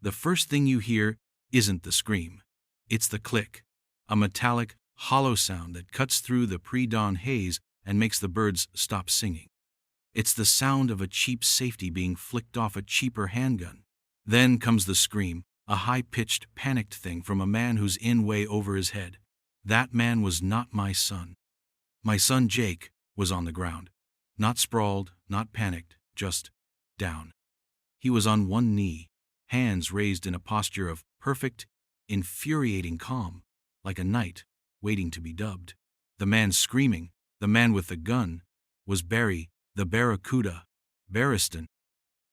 The first thing you hear isn't the scream. It's the click, a metallic, hollow sound that cuts through the pre-dawn haze and makes the birds stop singing. It's the sound of a cheap safety being flicked off a cheaper handgun. Then comes the scream, a high-pitched, panicked thing from a man who's in way over his head. That man was not my son. My son Jake was on the ground. Not sprawled, not panicked, just down. He was on one knee, hands raised in a posture of perfect, infuriating calm, like a knight waiting to be dubbed. The man screaming, the man with the gun, was Barry, the Barracuda, Barriston,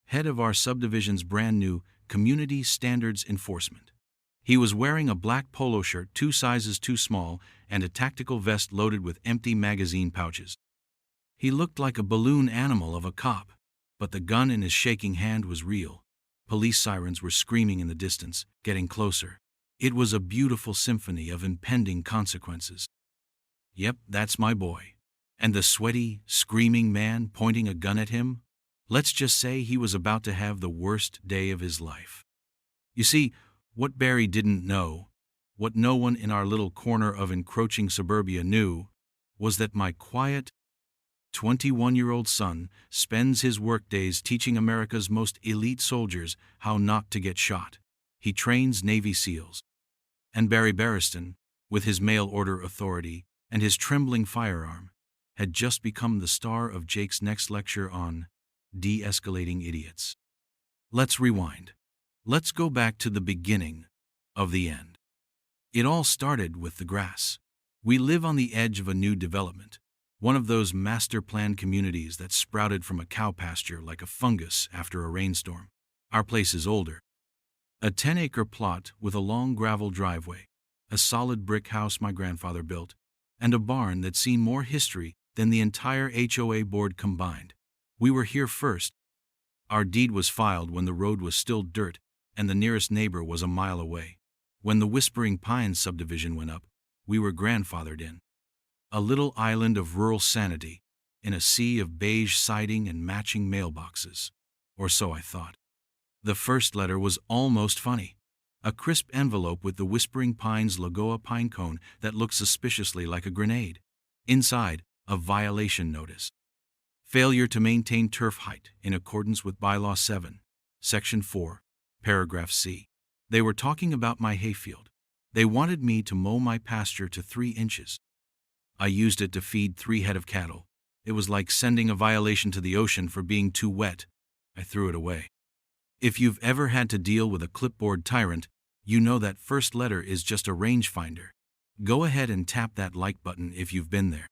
head of our subdivision's brand new Community Standards Enforcement. He was wearing a black polo shirt 2 sizes too small and a tactical vest loaded with empty magazine pouches. He looked like a balloon animal of a cop, but the gun in his shaking hand was real. Police sirens were screaming in the distance, getting closer. It was a beautiful symphony of impending consequences. Yep, that's my boy. And the sweaty, screaming man pointing a gun at him? Let's just say he was about to have the worst day of his life. You see, what Barry didn't know, what no one in our little corner of encroaching suburbia knew, was that my quiet, 21-year-old son spends his workdays teaching America's most elite soldiers how not to get shot. He trains Navy SEALs. And Barry Barriston, with his mail order authority and his trembling firearm, had just become the star of Jake's next lecture on de-escalating idiots. Let's rewind. Let's go back to the beginning of the end. It all started with the grass. We live on the edge of a new development, one of those master-planned communities that sprouted from a cow pasture like a fungus after a rainstorm. Our place is older. A 10-acre plot with a long gravel driveway, a solid brick house my grandfather built, and a barn that's seen more history than the entire HOA board combined. We were here first. Our deed was filed when the road was still dirt and the nearest neighbor was a mile away. When the Whispering Pines subdivision went up, we were grandfathered in. A little island of rural sanity in a sea of beige siding and matching mailboxes. Or so I thought. The first letter was almost funny. A crisp envelope with the Whispering Pines Lagoa pine cone that looked suspiciously like a grenade. Inside, a violation notice. Failure to maintain turf height in accordance with Bylaw 7, Section 4, Paragraph C. They were talking about my hayfield. They wanted me to mow my pasture to 3 inches. I used it to feed 3 head of cattle. It was like sending a violation to the ocean for being too wet. I threw it away. If you've ever had to deal with a clipboard tyrant, you know that first letter is just a rangefinder. Go ahead and tap that like button if you've been there.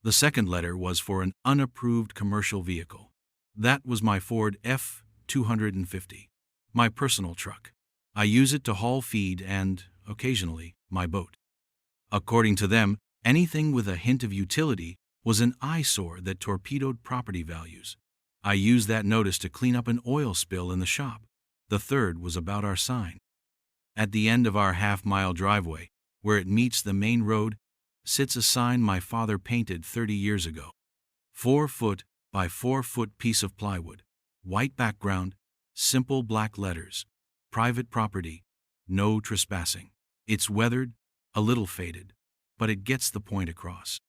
The second letter was for an unapproved commercial vehicle. That was my Ford F-250, my personal truck. I use it to haul feed and, occasionally, my boat. According to them, anything with a hint of utility was an eyesore that torpedoed property values. I used that notice to clean up an oil spill in the shop. The third was about our sign. At the end of our half-mile driveway, where it meets the main road, sits a sign my father painted 30 years ago. 4-foot by 4-foot piece of plywood, white background, simple black letters, private property, no trespassing. It's weathered, a little faded, but it gets the point across.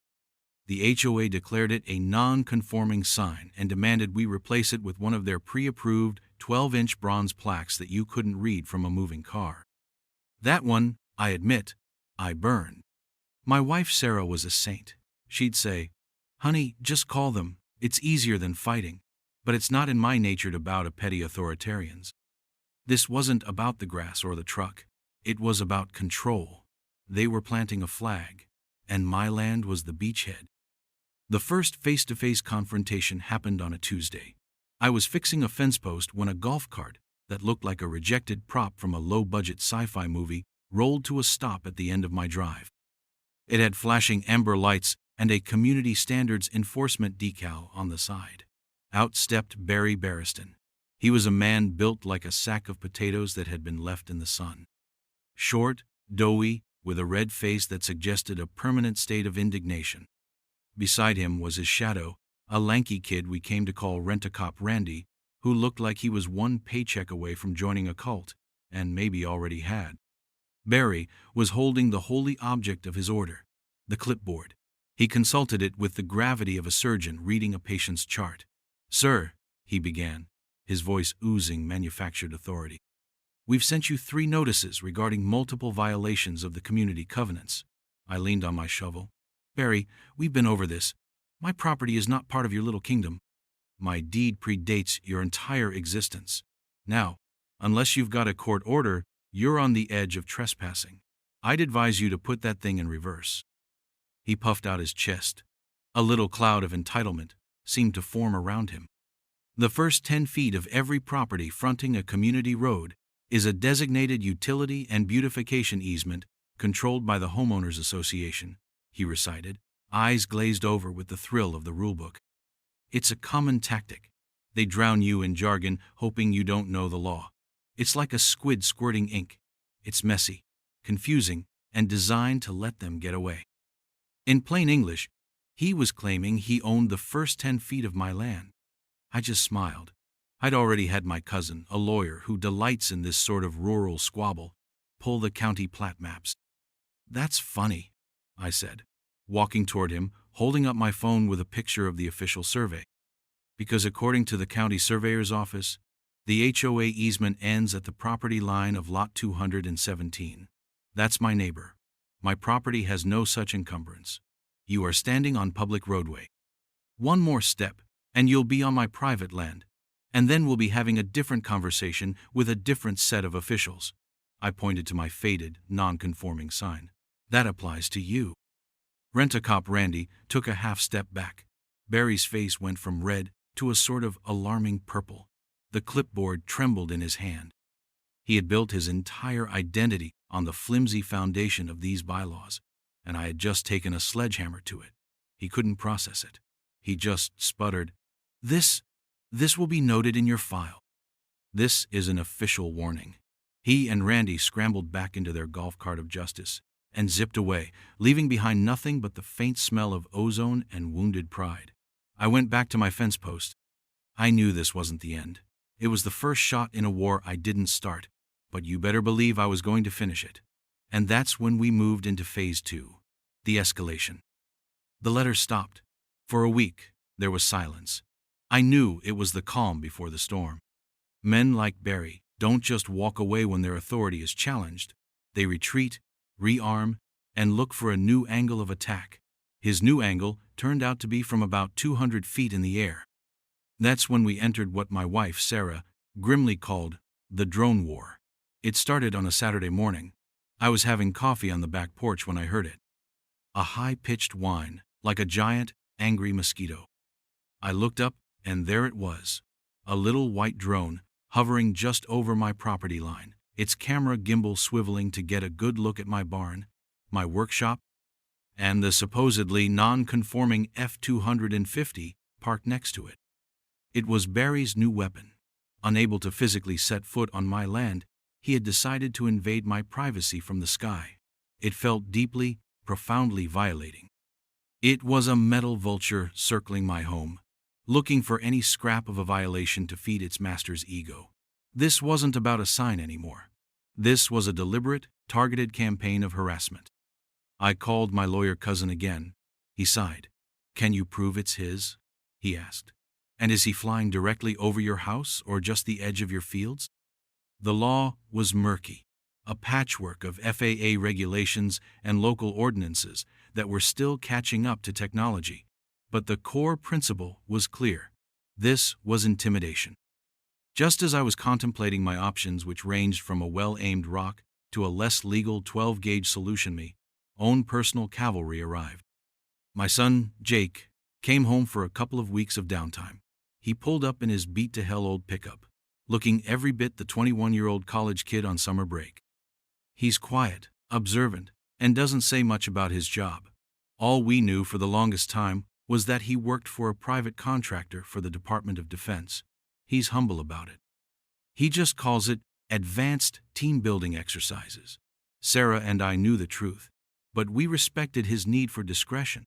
The HOA declared it a non-conforming sign and demanded we replace it with one of their pre-approved 12-inch bronze plaques that you couldn't read from a moving car. That one, I admit, I burned. My wife Sarah was a saint. She'd say, "Honey, just call them. It's easier than fighting." But it's not in my nature to bow to petty authoritarians. This wasn't about the grass or the truck. It was about control. They were planting a flag, and my land was the beachhead. The first face-to-face confrontation happened on a Tuesday. I was fixing a fence post when a golf cart that looked like a rejected prop from a low-budget sci-fi movie rolled to a stop at the end of my drive. It had flashing amber lights and a Community Standards Enforcement decal on the side. Out stepped Barry Barriston. He was a man built like a sack of potatoes that had been left in the sun. Short, doughy, with a red face that suggested a permanent state of indignation. Beside him was his shadow, a lanky kid we came to call Rent-A-Cop Randy, who looked like he was one paycheck away from joining a cult. and maybe already had. Barry was holding the holy object of his order, the clipboard. He consulted it with the gravity of a surgeon reading a patient's chart. "Sir," he began, his voice oozing manufactured authority, "we've sent you 3 notices regarding multiple violations of the community covenants." I leaned on my shovel. "Barry, we've been over this. My property is not part of your little kingdom. My deed predates your entire existence. Now, unless you've got a court order, you're on the edge of trespassing. I'd advise you to put that thing in reverse." He puffed out his chest. A little cloud of entitlement seemed to form around him. "The first 10 feet of every property fronting a community road is a designated utility and beautification easement controlled by the Homeowners Association," he recited, eyes glazed over with the thrill of the rulebook. "It's a common tactic. They drown you in jargon, hoping you don't know the law. It's like a squid squirting ink. It's messy, confusing, and designed to let them get away." In plain English, he was claiming he owned the first 10 feet of my land. I just smiled. I'd already had my cousin, a lawyer who delights in this sort of rural squabble, pull the county plat maps. "That's funny," I said, walking toward him, holding up my phone with a picture of the official survey. "Because according to the county surveyor's office, the HOA easement ends at the property line of lot 217. That's my neighbor. My property has no such encumbrance. You are standing on public roadway. One more step, and you'll be on my private land, and then we'll be having a different conversation with a different set of officials." I pointed to my faded, non-conforming sign. "That applies to you." Rent-a-cop Randy took a half-step back. Barry's face went from red to a sort of alarming purple. The clipboard trembled in his hand. He had built his entire identity on the flimsy foundation of these bylaws, and I had just taken a sledgehammer to it. He couldn't process it. He just sputtered, This will be noted in your file. This is an official warning." He and Randy scrambled back into their golf cart of justice and zipped away, leaving behind nothing but the faint smell of ozone and wounded pride. I went back to my fence post. I knew this wasn't the end. It was the first shot in a war I didn't start, but you better believe I was going to finish it. And that's when we moved into phase 2, the escalation. The letters stopped. For a week, there was silence. I knew it was the calm before the storm. Men like Barry don't just walk away when their authority is challenged. They retreat, rearm, and look for a new angle of attack. His new angle turned out to be from about 200 feet in the air. That's when we entered what my wife, Sarah, grimly called the drone war. It started on a Saturday morning. I was having coffee on the back porch when I heard it. A high-pitched whine, like a giant, angry mosquito. I looked up, and there it was. A little white drone, hovering just over my property line, its camera gimbal swiveling to get a good look at my barn, my workshop, and the supposedly non-conforming F-250 parked next to it. It was Barry's new weapon. Unable to physically set foot on my land, he had decided to invade my privacy from the sky. It felt deeply, profoundly violating. It was a metal vulture circling my home, looking for any scrap of a violation to feed its master's ego. This wasn't about a sign anymore. This was a deliberate, targeted campaign of harassment. I called my lawyer cousin again. He sighed. "Can you prove it's his?" he asked. "And is he flying directly over your house or just the edge of your fields?" The law was murky, a patchwork of FAA regulations and local ordinances that were still catching up to technology. But the core principle was clear. This was intimidation. Just as I was contemplating my options, which ranged from a well-aimed rock to a less legal 12-gauge solution, my own personal cavalry arrived. My son, Jake, came home for a couple of weeks of downtime. He pulled up in his beat-to-hell old pickup, looking every bit the 21-year-old college kid on summer break. He's quiet, observant, and doesn't say much about his job. All we knew for the longest time was that he worked for a private contractor for the Department of Defense. He's humble about it. He just calls it advanced team-building exercises. Sarah and I knew the truth, but we respected his need for discretion.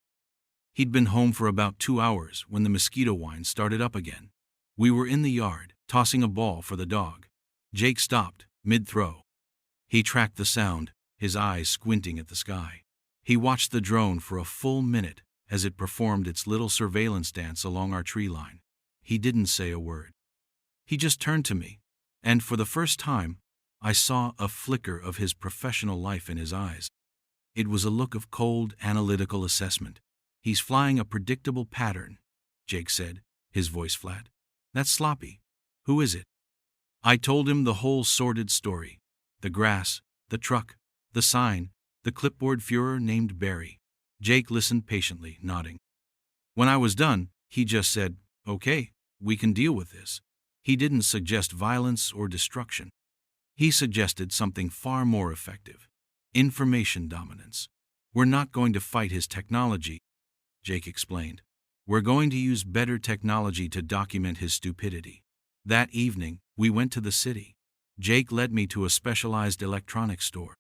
He'd been home for about 2 hours when the mosquito whine started up again. We were in the yard, tossing a ball for the dog. Jake stopped, mid-throw. He tracked the sound, his eyes squinting at the sky. He watched the drone for a full minute as it performed its little surveillance dance along our tree line. He didn't say a word. He just turned to me, and for the first time, I saw a flicker of his professional life in his eyes. It was a look of cold, analytical assessment. "He's flying a predictable pattern," Jake said, his voice flat. "That's sloppy. Who is it?" I told him the whole sordid story. The grass, the truck, the sign, the clipboard Führer named Barry. Jake listened patiently, nodding. When I was done, he just said, "Okay, we can deal with this." He didn't suggest violence or destruction. He suggested something far more effective: information dominance. "We're not going to fight his technology," Jake explained. "We're going to use better technology to document his stupidity." That evening, we went to the city. Jake led me to a specialized electronics store.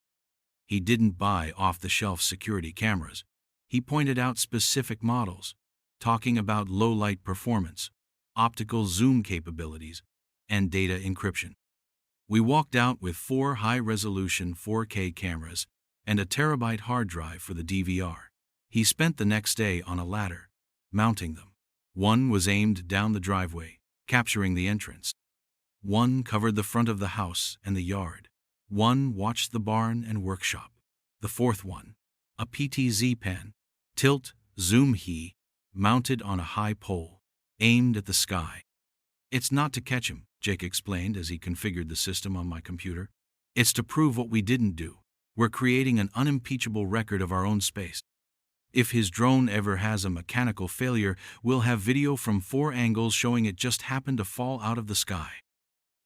He didn't buy off-the-shelf security cameras. He pointed out specific models, talking about low-light performance, optical zoom capabilities, and data encryption. We walked out with 4 high-resolution 4K cameras and a terabyte hard drive for the DVR. He spent the next day on a ladder, mounting them. One was aimed down the driveway, capturing the entrance. One covered the front of the house and the yard. One watched the barn and workshop. The fourth one, a PTZ pen, tilt, zoom he, mounted on a high pole, aimed at the sky. "It's not to catch him," Jake explained as he configured the system on my computer. "It's to prove what we didn't do. We're creating an unimpeachable record of our own space. If his drone ever has a mechanical failure, we'll have video from 4 angles showing it just happened to fall out of the sky.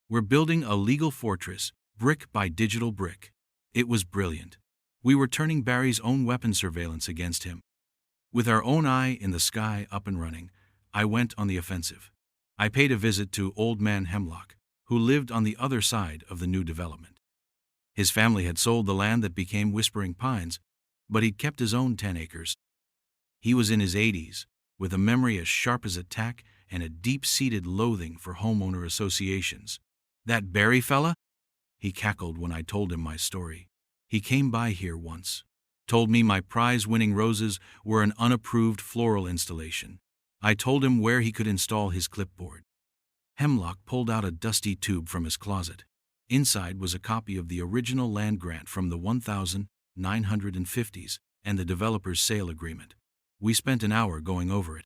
We're building a legal fortress, brick by digital brick." It was brilliant. We were turning Barry's own weapon surveillance against him. With our own eye in the sky up and running, I went on the offensive. I paid a visit to Old Man Hemlock, who lived on the other side of the new development. His family had sold the land that became Whispering Pines, but he'd kept his own 10 acres. He was in his 80s, with a memory as sharp as a tack and a deep-seated loathing for homeowner associations. "That Barry fella?" He cackled when I told him my story. "He came by here once, told me my prize-winning roses were an unapproved floral installation. I told him where he could install his clipboard." Hemlock pulled out a dusty tube from his closet. Inside was a copy of the original land grant from the 1950s and the developer's sale agreement. We spent an hour going over it.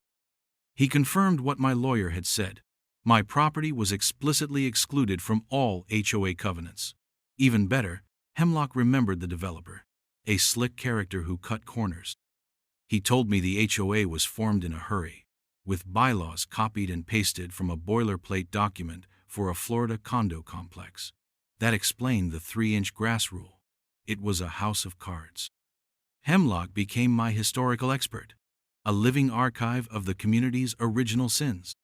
He confirmed what my lawyer had said. My property was explicitly excluded from all HOA covenants. Even better, Hemlock remembered the developer, a slick character who cut corners. He told me the HOA was formed in a hurry, with bylaws copied and pasted from a boilerplate document for a Florida condo complex. That explained the 3-inch grass rule. It was a house of cards. Hemlock became my historical expert, a living archive of the community's original sins.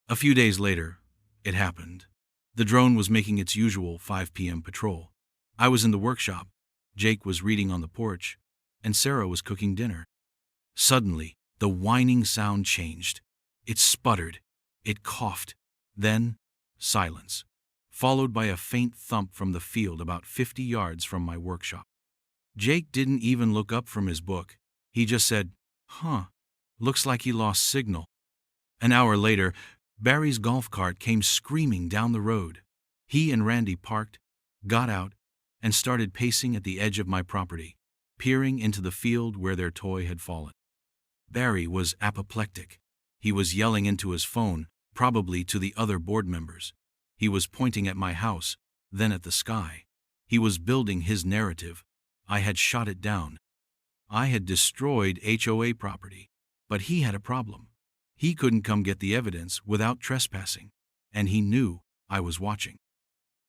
A few days later, it happened. The drone was making its usual 5 p.m. patrol. I was in the workshop, Jake was reading on the porch, and Sarah was cooking dinner. Suddenly, the whining sound changed. It sputtered, it coughed, then silence, followed by a faint thump from the field about 50 yards from my workshop. Jake didn't even look up from his book. He just said, "Looks like he lost signal." An hour later, Barry's golf cart came screaming down the road. He and Randy parked, got out, and started pacing at the edge of my property, peering into the field where their toy had fallen. Barry was apoplectic. He was yelling into his phone, probably to the other board members. He was pointing at my house, then at the sky. He was building his narrative. I had shot it down. I had destroyed HOA property, but he had a problem. He couldn't come get the evidence without trespassing, and he knew I was watching.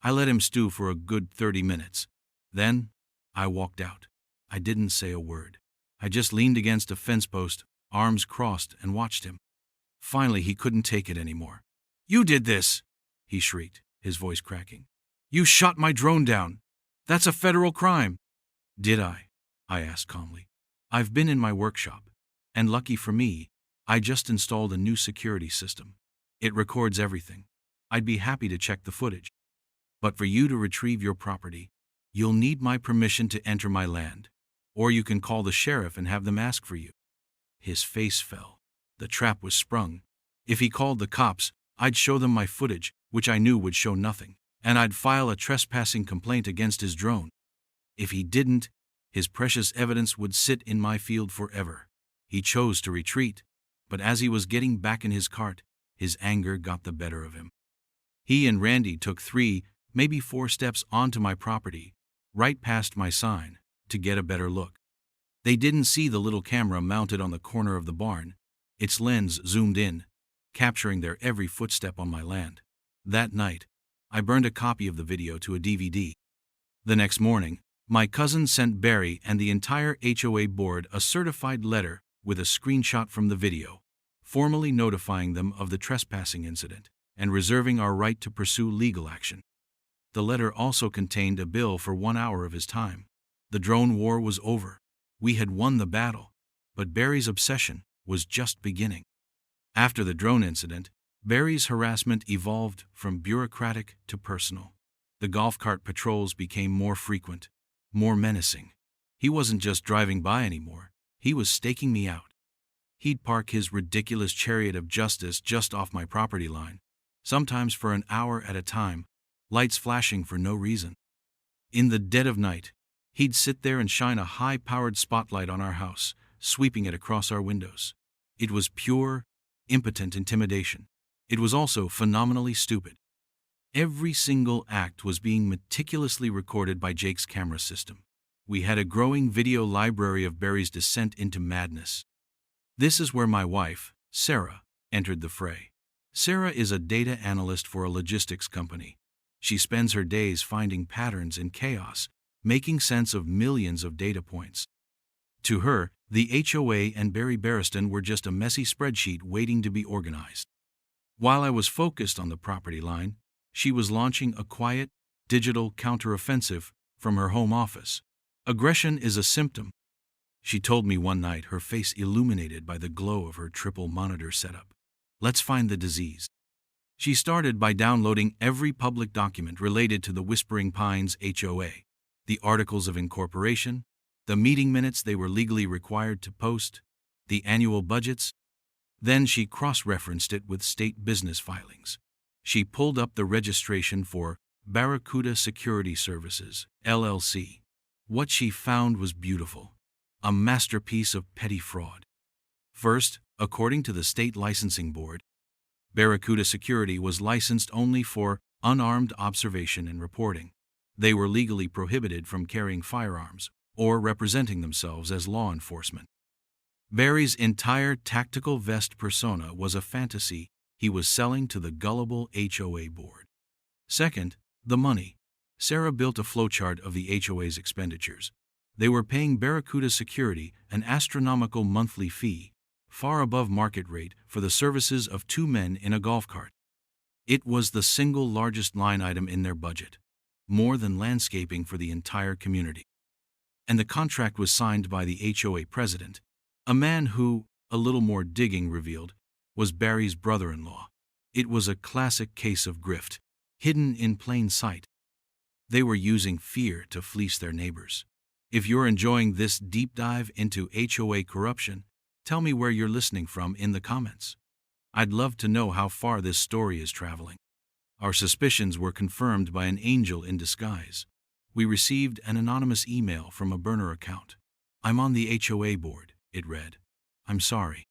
I let him stew for a good 30 minutes. Then, I walked out. I didn't say a word. I just leaned against a fence post, arms crossed, and watched him. Finally, he couldn't take it anymore. "You did this!" he shrieked, his voice cracking. "You shot my drone down! That's a federal crime!" "Did I?" I asked calmly. "I've been in my workshop, and lucky for me, I just installed a new security system. It records everything. I'd be happy to check the footage." But for you to retrieve your property, you'll need my permission to enter my land, or you can call the sheriff and have them ask for you." His face fell. The trap was sprung. If he called the cops, I'd show them my footage, which I knew would show nothing, and I'd file a trespassing complaint against his drone. If he didn't, his precious evidence would sit in my field forever. He chose to retreat, but as he was getting back in his cart, his anger got the better of him. He and Randy took 3, maybe 4 steps onto my property, right past my sign, to get a better look. They didn't see the little camera mounted on the corner of the barn. Its lens zoomed in, capturing their every footstep on my land. That night, I burned a copy of the video to a DVD. The next morning, my cousin sent Barry and the entire HOA board a certified letter with a screenshot from the video, formally notifying them of the trespassing incident and reserving our right to pursue legal action. The letter also contained a bill for 1 hour of his time. The drone war was over. We had won the battle, but Barry's obsession was just beginning. After the drone incident, Barry's harassment evolved from bureaucratic to personal. The golf cart patrols became more frequent, more menacing. He wasn't just driving by anymore, he was staking me out. He'd park his ridiculous chariot of justice just off my property line, sometimes for an hour at a time, lights flashing for no reason. In the dead of night, he'd sit there and shine a high-powered spotlight on our house, sweeping it across our windows. It was pure, impotent intimidation. It was also phenomenally stupid. Every single act was being meticulously recorded by Jake's camera system. We had a growing video library of Barry's descent into madness. This is where my wife, Sarah, entered the fray. Sarah is a data analyst for a logistics company. She spends her days finding patterns in chaos, making sense of millions of data points. To her, the HOA and Barry Barriston were just a messy spreadsheet waiting to be organized. While I was focused on the property line, she was launching a quiet, digital counteroffensive from her home office. Aggression is a symptom, she told me one night, her face illuminated by the glow of her triple monitor setup. Let's find the disease. She started by downloading every public document related to the Whispering Pines HOA, the articles of incorporation, the meeting minutes they were legally required to post, the annual budgets. Then she cross-referenced it with state business filings. She pulled up the registration for Barracuda Security Services, LLC. What she found was beautiful, a masterpiece of petty fraud. First, according to the state licensing board, Barracuda Security was licensed only for unarmed observation and reporting. They were legally prohibited from carrying firearms or representing themselves as law enforcement. Barry's entire tactical vest persona was a fantasy he was selling to the gullible HOA board. Second, the money. Sarah built a flowchart of the HOA's expenditures. They were paying Barracuda Security an astronomical monthly fee, far above market rate, for the services of 2 men in a golf cart. It was the single largest line item in their budget, more than landscaping for the entire community. And the contract was signed by the HOA president, a man who, a little more digging revealed, was Barry's brother-in-law. It was a classic case of grift, hidden in plain sight. They were using fear to fleece their neighbors. If you're enjoying this deep dive into HOA corruption, tell me where you're listening from in the comments. I'd love to know how far this story is traveling. Our suspicions were confirmed by an angel in disguise. We received an anonymous email from a burner account. "I'm on the HOA board," it read. "I'm sorry.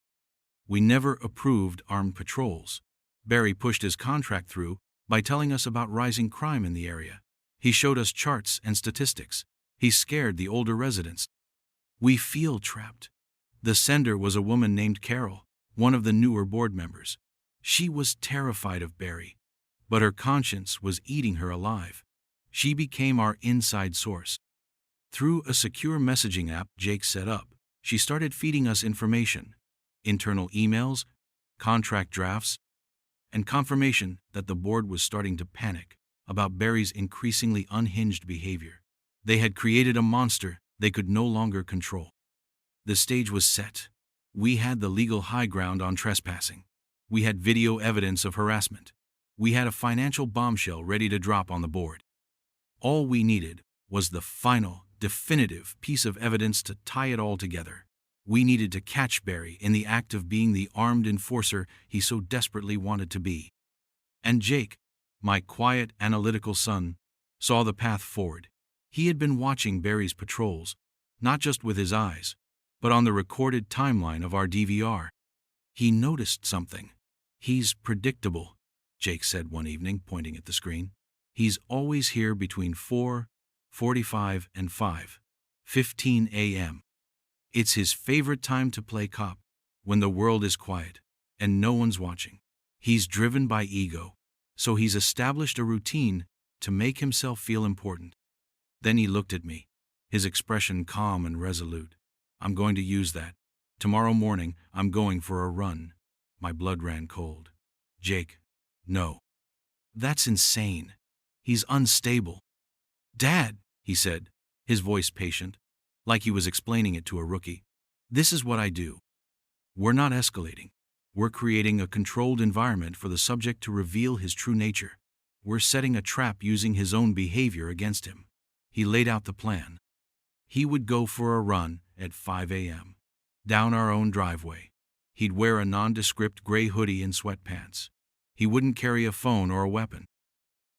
We never approved armed patrols." Barry pushed his contract through by telling us about rising crime in the area. He showed us charts and statistics. He scared the older residents. We feel trapped. The sender was a woman named Carol, one of the newer board members. She was terrified of Barry, but her conscience was eating her alive. She became our inside source. Through a secure messaging app Jake set up, she started feeding us information, internal emails, contract drafts, and confirmation that the board was starting to panic about Barry's increasingly unhinged behavior. They had created a monster they could no longer control. The stage was set. We had the legal high ground on trespassing. We had video evidence of harassment. We had a financial bombshell ready to drop on the board. All we needed was the final, definitive piece of evidence to tie it all together. We needed to catch Barry in the act of being the armed enforcer he so desperately wanted to be. And Jake, my quiet, analytical son, saw the path forward. He had been watching Barry's patrols, not just with his eyes, but on the recorded timeline of our DVR. He noticed something. "He's predictable," Jake said one evening, pointing at the screen. "He's always here between 4:45 and 5:15 a.m. It's his favorite time to play cop, when the world is quiet and no one's watching. He's driven by ego, so he's established a routine to make himself feel important." Then he looked at me, his expression calm and resolute. "I'm going to use that. Tomorrow morning, I'm going for a run." My blood ran cold. "Jake, no. That's insane. He's unstable." "Dad," he said, his voice patient, like he was explaining it to a rookie, "this is what I do. We're not escalating. We're creating a controlled environment for the subject to reveal his true nature. We're setting a trap using his own behavior against him." He laid out the plan. He would go for a run at 5 a.m. down our own driveway. He'd wear a nondescript gray hoodie and sweatpants. He wouldn't carry a phone or a weapon.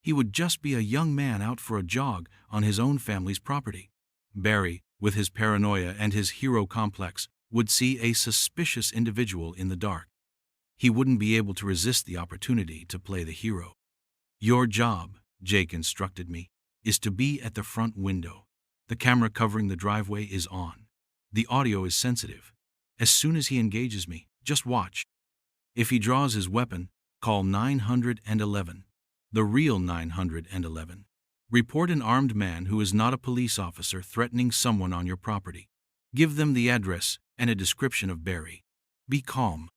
He would just be a young man out for a jog on his own family's property. Barry, with his paranoia and his hero complex, would see a suspicious individual in the dark. He wouldn't be able to resist the opportunity to play the hero. "Your job," Jake instructed me, "is to be at the front window. The camera covering the driveway is on. The audio is sensitive. As soon as he engages me, just watch. If he draws his weapon, call 911. The real 911. Report an armed man who is not a police officer threatening someone on your property. Give them the address and a description of Barry. Be calm.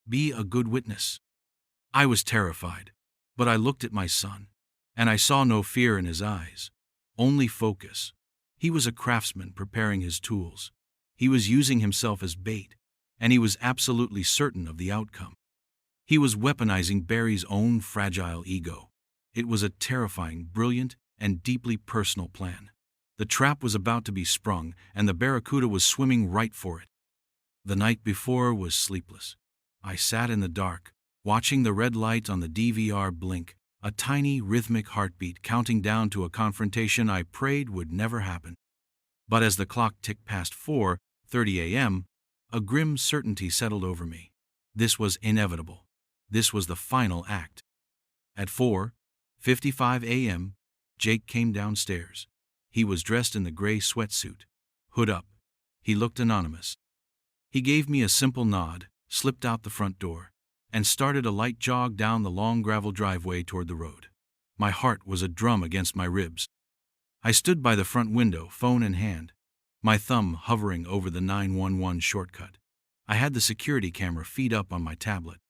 Be a good witness." I was terrified, but I looked at my son, and I saw no fear in his eyes, only focus. He was a craftsman preparing his tools. He was using himself as bait, and he was absolutely certain of the outcome. He was weaponizing Barry's own fragile ego. It was a terrifying, brilliant, and deeply personal plan. The trap was about to be sprung, and the Barracuda was swimming right for it. The night before was sleepless. I sat in the dark, watching the red light on the DVR blink, a tiny, rhythmic heartbeat counting down to a confrontation I prayed would never happen. But as the clock ticked past 4:30 a.m., a grim certainty settled over me. This was inevitable. This was the final act. At 4:55 a.m., Jake came downstairs. He was dressed in the gray sweatsuit, hood up. He looked anonymous. He gave me a simple nod, slipped out the front door, and started a light jog down the long gravel driveway toward the road. My heart was a drum against my ribs. I stood by the front window, phone in hand, my thumb hovering over the 911 shortcut. I had the security camera feed up on my tablet.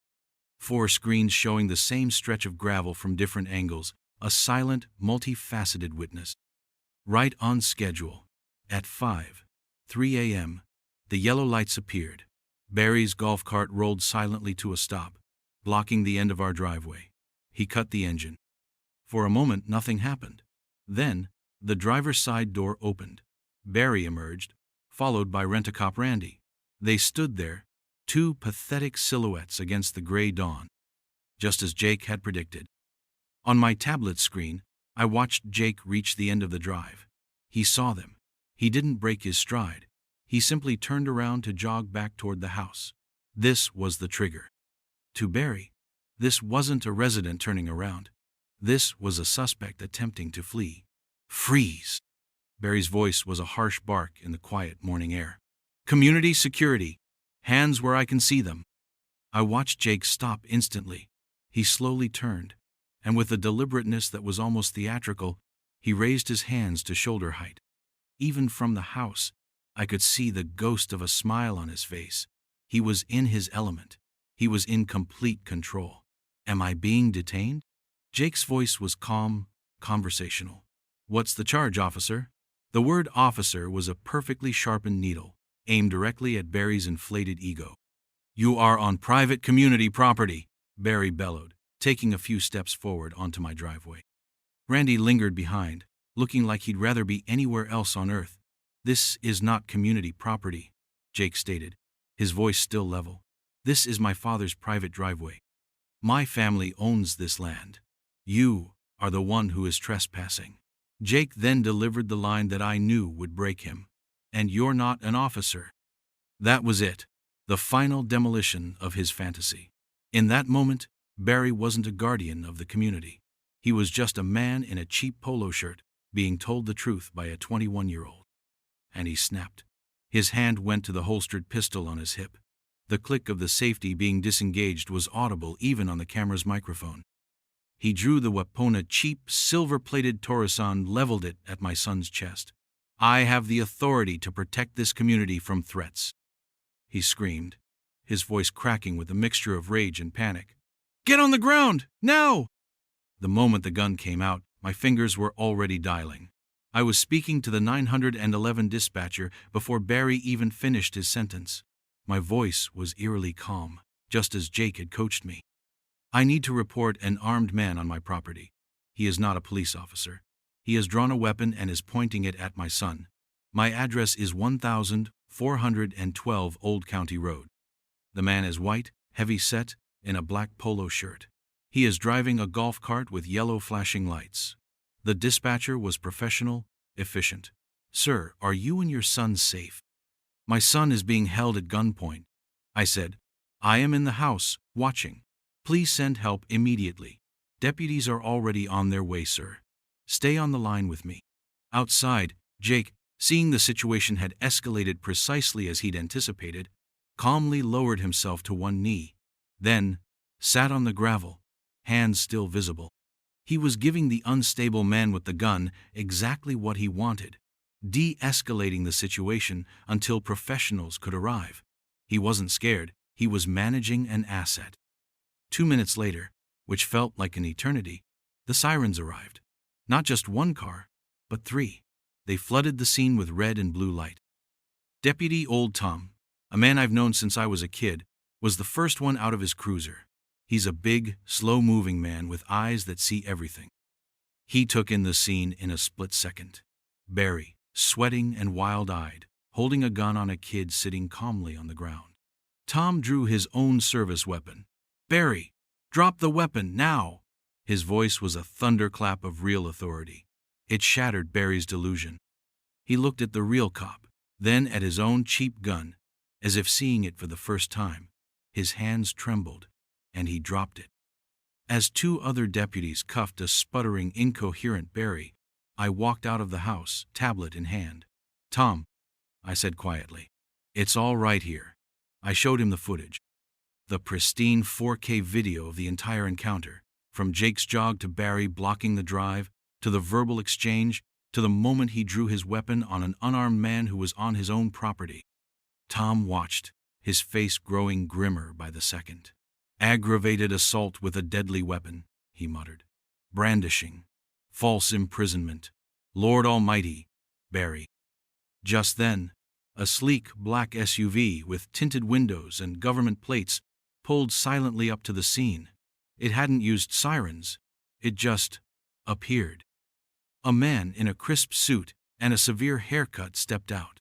4 screens showing the same stretch of gravel from different angles, a silent, multifaceted witness. Right on schedule. At 5:03 a.m., the yellow lights appeared. Barry's golf cart rolled silently to a stop, blocking the end of our driveway. He cut the engine. For a moment, nothing happened. Then, the driver's side door opened. Barry emerged, followed by Rent-A-Cop Randy. They stood there, 2 pathetic silhouettes against the gray dawn, just as Jake had predicted. On my tablet screen, I watched Jake reach the end of the drive. He saw them. He didn't break his stride. He simply turned around to jog back toward the house. This was the trigger. To Barry, this wasn't a resident turning around. This was a suspect attempting to flee. "Freeze!" Barry's voice was a harsh bark in the quiet morning air. "Community security. Hands where I can see them." I watched Jake stop instantly. He slowly turned, and with a deliberateness that was almost theatrical, he raised his hands to shoulder height. Even from the house, I could see the ghost of a smile on his face. He was in his element. He was in complete control. "Am I being detained?" Jake's voice was calm, conversational. "What's the charge, officer?" The word officer was a perfectly sharpened needle, aimed directly at Barry's inflated ego. "You are on private community property," Barry bellowed, taking a few steps forward onto my driveway. Randy lingered behind, looking like he'd rather be anywhere else on Earth. "This is not community property," Jake stated, his voice still level. "This is my father's private driveway. My family owns this land. You are the one who is trespassing." Jake then delivered the line that I knew would break him. "And you're not an officer." That was it, the final demolition of his fantasy. In that moment, Barry wasn't a guardian of the community. He was just a man in a cheap polo shirt, being told the truth by a 21-year-old. And he snapped. His hand went to the holstered pistol on his hip. The click of the safety being disengaged was audible even on the camera's microphone. He drew the weapon, a cheap, silver-plated Torusan, leveled it at my son's chest. "I have the authority to protect this community from threats," he screamed, his voice cracking with a mixture of rage and panic. "Get on the ground, now!" The moment the gun came out, my fingers were already dialing. I was speaking to the 911 dispatcher before Barry even finished his sentence. My voice was eerily calm, just as Jake had coached me. "I need to report an armed man on my property. He is not a police officer. He has drawn a weapon and is pointing it at my son. My address is 1412 Old County Road. The man is white, heavy-set, in a black polo shirt. He is driving a golf cart with yellow flashing lights." The dispatcher was professional, efficient. "Sir, are you and your son safe?" "My son is being held at gunpoint," I said. "I am in the house, watching. Please send help immediately. Deputies are already on their way, sir. Stay on the line with me." Outside, Jake, seeing the situation had escalated precisely as he'd anticipated, calmly lowered himself to one knee, then sat on the gravel, hands still visible. He was giving the unstable man with the gun exactly what he wanted, de-escalating the situation until professionals could arrive. He wasn't scared, he was managing an asset. 2 minutes later, which felt like an eternity, the sirens arrived. Not just one car, but 3. They flooded the scene with red and blue light. Deputy Old Tom, a man I've known since I was a kid, was the first one out of his cruiser. He's a big, slow-moving man with eyes that see everything. He took in the scene in a split second. Barry, sweating and wild-eyed, holding a gun on a kid sitting calmly on the ground. Tom drew his own service weapon. "Barry, drop the weapon, now!" His voice was a thunderclap of real authority. It shattered Barry's delusion. He looked at the real cop, then at his own cheap gun, as if seeing it for the first time. His hands trembled, and he dropped it. As 2 other deputies cuffed a sputtering, incoherent Barry, I walked out of the house, tablet in hand. "Tom," I said quietly, "it's all right here." I showed him the footage. The pristine 4K video of the entire encounter, from Jake's jog to Barry blocking the drive, to the verbal exchange, to the moment he drew his weapon on an unarmed man who was on his own property. Tom watched, his face growing grimmer by the second. "Aggravated assault with a deadly weapon," he muttered. "Brandishing. False imprisonment. Lord Almighty, Barry." Just then, a sleek black SUV with tinted windows and government plates pulled silently up to the scene. It hadn't used sirens. It just appeared. A man in a crisp suit and a severe haircut stepped out.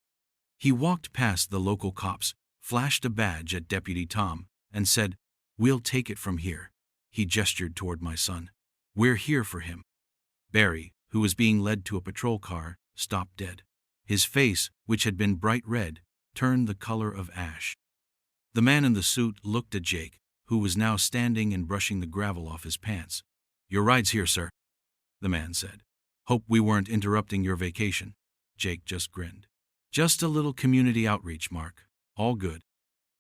He walked past the local cops, flashed a badge at Deputy Tom, and said, "We'll take it from here." He gestured toward my son. "We're here for him." Barry, who was being led to a patrol car, stopped dead. His face, which had been bright red, turned the color of ash. The man in the suit looked at Jake, who was now standing and brushing the gravel off his pants. "Your ride's here, sir," the man said. "Hope we weren't interrupting your vacation." Jake just grinned. "Just a little community outreach, Mark. All good."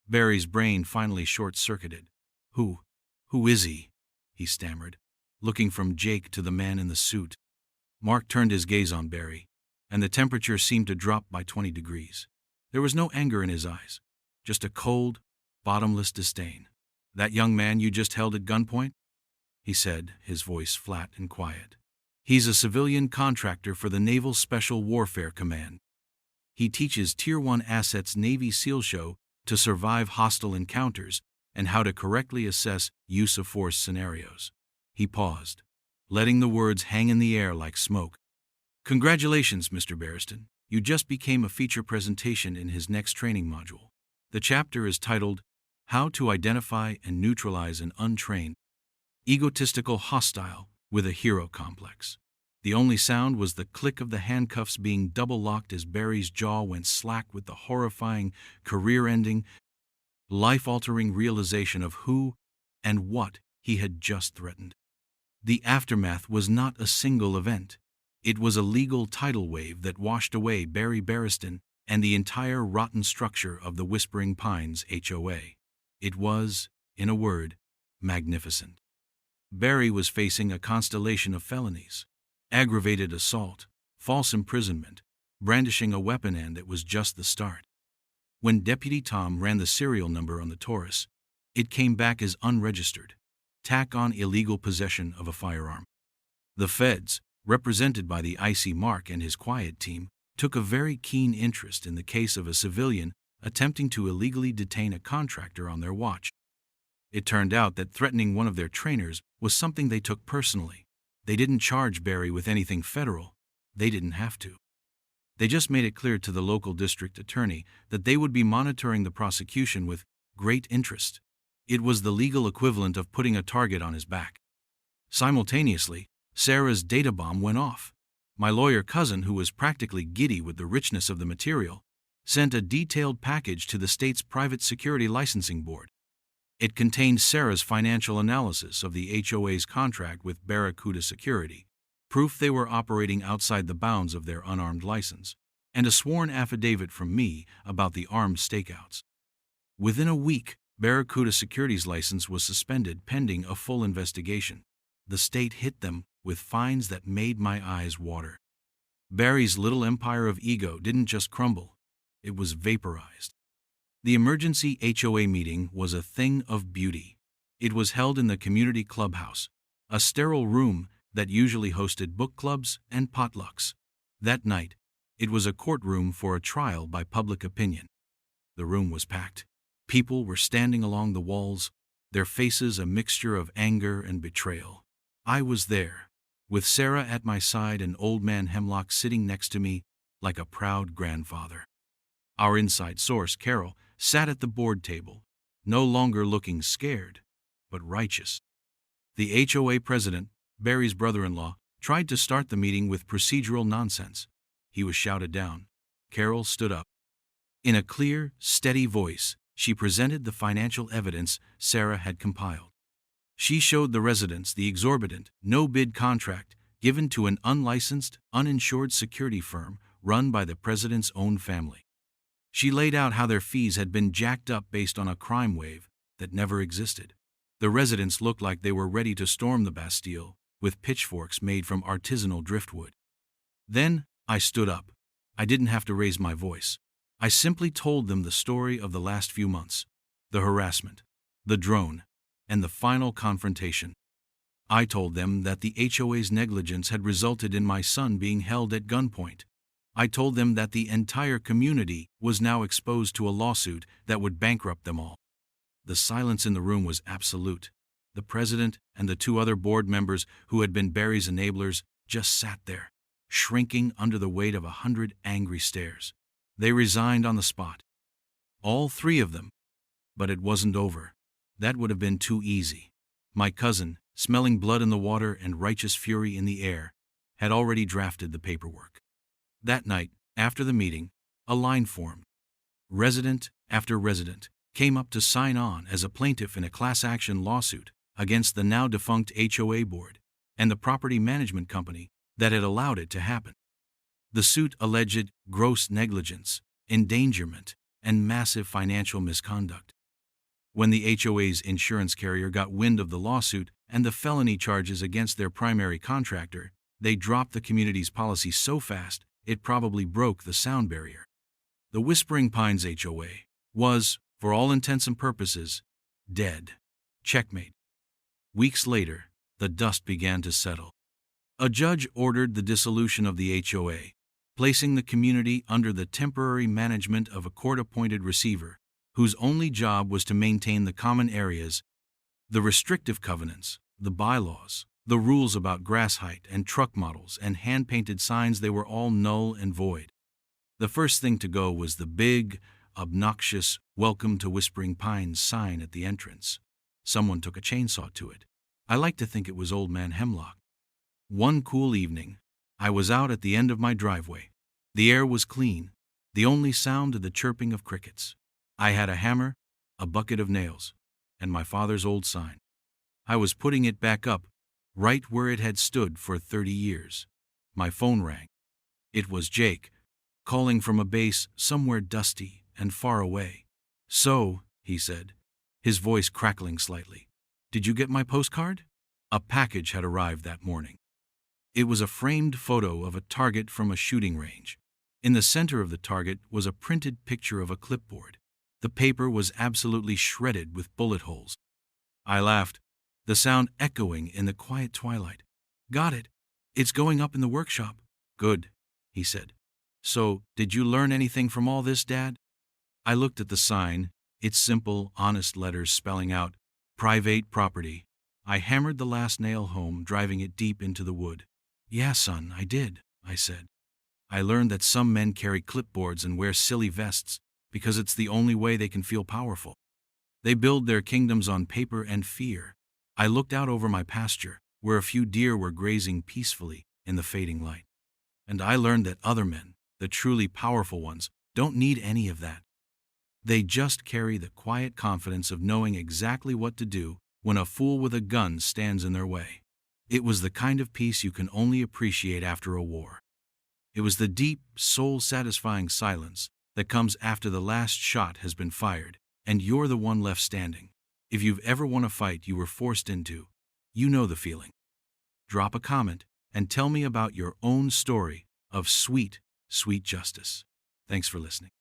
Barry's brain finally short-circuited. Who is he?" he stammered, looking from Jake to the man in the suit. Mark turned his gaze on Barry, and the temperature seemed to drop by 20 degrees. There was no anger in his eyes, just a cold, bottomless disdain. "That young man you just held at gunpoint?" he said, his voice flat and quiet. "He's a civilian contractor for the Naval Special Warfare Command. He teaches Tier 1 assets Navy SEAL show to survive hostile encounters and how to correctly assess use of force scenarios. He paused, letting the words hang in the air like smoke. Congratulations, Mr. Barriston. You just became a feature presentation in his next training module. The chapter is titled, How to Identify and Neutralize an Untrained, Egotistical Hostile with a Hero Complex. The only sound was the click of the handcuffs being double-locked as Barry's jaw went slack with the horrifying, career-ending, life-altering realization of who and what he had just threatened. The aftermath was not a single event. It was a legal tidal wave that washed away Barry Barriston and the entire rotten structure of the Whispering Pines HOA. It was, in a word, magnificent. Barry was facing a constellation of felonies: aggravated assault, false imprisonment, brandishing a weapon, and it was just the start. When Deputy Tom ran the serial number on the Taurus, it came back as unregistered. Tack on illegal possession of a firearm. The feds, represented by the Icy Mark and his quiet team, took a very keen interest in the case of a civilian attempting to illegally detain a contractor on their watch. It turned out that threatening one of their trainers was something they took personally. They didn't charge Barry with anything federal. They didn't have to. They just made it clear to the local district attorney that they would be monitoring the prosecution with great interest. It was the legal equivalent of putting a target on his back. Simultaneously, Sarah's data bomb went off. My lawyer cousin, who was practically giddy with the richness of the material, sent a detailed package to the state's private security licensing board. It contained Sarah's financial analysis of the HOA's contract with Barracuda Security, proof they were operating outside the bounds of their unarmed license, and a sworn affidavit from me about the armed stakeouts. Within a week, Barracuda Security's license was suspended pending a full investigation. The state hit them with fines that made my eyes water. Barry's little empire of ego didn't just crumble, it was vaporized. The emergency HOA meeting was a thing of beauty. It was held in the community clubhouse, a sterile room that usually hosted book clubs and potlucks. That night, it was a courtroom for a trial by public opinion. The room was packed. People were standing along the walls, their faces a mixture of anger and betrayal. I was there, with Sarah at my side and Old Man Hemlock sitting next to me like a proud grandfather. Our inside source, Carol, sat at the board table, no longer looking scared, but righteous. The HOA president, Barry's brother-in-law, tried to start the meeting with procedural nonsense. He was shouted down. Carol stood up. In a clear, steady voice, she presented the financial evidence Sarah had compiled. She showed the residents the exorbitant, no-bid contract given to an unlicensed, uninsured security firm run by the president's own family. She laid out how their fees had been jacked up based on a crime wave that never existed. The residents looked like they were ready to storm the Bastille with pitchforks made from artisanal driftwood. Then I stood up. I didn't have to raise my voice. I simply told them the story of the last few months, the harassment, the drone, and the final confrontation. I told them that the HOA's negligence had resulted in my son being held at gunpoint. I told them that the entire community was now exposed to a lawsuit that would bankrupt them all. The silence in the room was absolute. The president and the two other board members who had been Barry's enablers just sat there, shrinking under the weight of 100 angry stares. They resigned on the spot. All three of them. But it wasn't over. That would have been too easy. My cousin, smelling blood in the water and righteous fury in the air, had already drafted the paperwork. That night, after the meeting, a line formed. Resident after resident came up to sign on as a plaintiff in a class action lawsuit against the now defunct HOA board and the property management company that had allowed it to happen. The suit alleged gross negligence, endangerment, and massive financial misconduct. When the HOA's insurance carrier got wind of the lawsuit and the felony charges against their primary contractor, they dropped the community's policy so fast it probably broke the sound barrier. The Whispering Pines HOA was, for all intents and purposes, dead. Checkmate. Weeks later, the dust began to settle. A judge ordered the dissolution of the HOA, placing the community under the temporary management of a court-appointed receiver, whose only job was to maintain the common areas, the restrictive covenants, the bylaws, the rules about grass height and truck models and hand-painted signs. They were all null and void. The first thing to go was the big, obnoxious "Welcome to Whispering Pines" sign at the entrance. Someone took a chainsaw to it. I like to think it was Old Man Hemlock. One cool evening, I was out at the end of my driveway. The air was clean, the only sound the chirping of crickets. I had a hammer, a bucket of nails, and my father's old sign. I was putting it back up, right where it had stood for 30 years. My phone rang. It was Jake, calling from a base somewhere dusty and far away. "So," he said, his voice crackling slightly, "did you get my postcard?" A package had arrived that morning. It was a framed photo of a target from a shooting range. In the center of the target was a printed picture of a clipboard. The paper was absolutely shredded with bullet holes. I laughed, the sound echoing in the quiet twilight. "Got it. It's going up in the workshop." "Good," he said. "So, did you learn anything from all this, Dad?" I looked at the sign, its simple, honest letters spelling out "Private Property." I hammered the last nail home, driving it deep into the wood. "Yeah, son, I did," I said. "I learned that some men carry clipboards and wear silly vests because it's the only way they can feel powerful. They build their kingdoms on paper and fear." I looked out over my pasture, where a few deer were grazing peacefully in the fading light. And I learned that other men, the truly powerful ones, don't need any of that. They just carry the quiet confidence of knowing exactly what to do when a fool with a gun stands in their way. It was the kind of peace you can only appreciate after a war. It was the deep, soul-satisfying silence that comes after the last shot has been fired, and you're the one left standing. If you've ever won a fight you were forced into, you know the feeling. Drop a comment and tell me about your own story of sweet, sweet justice. Thanks for listening.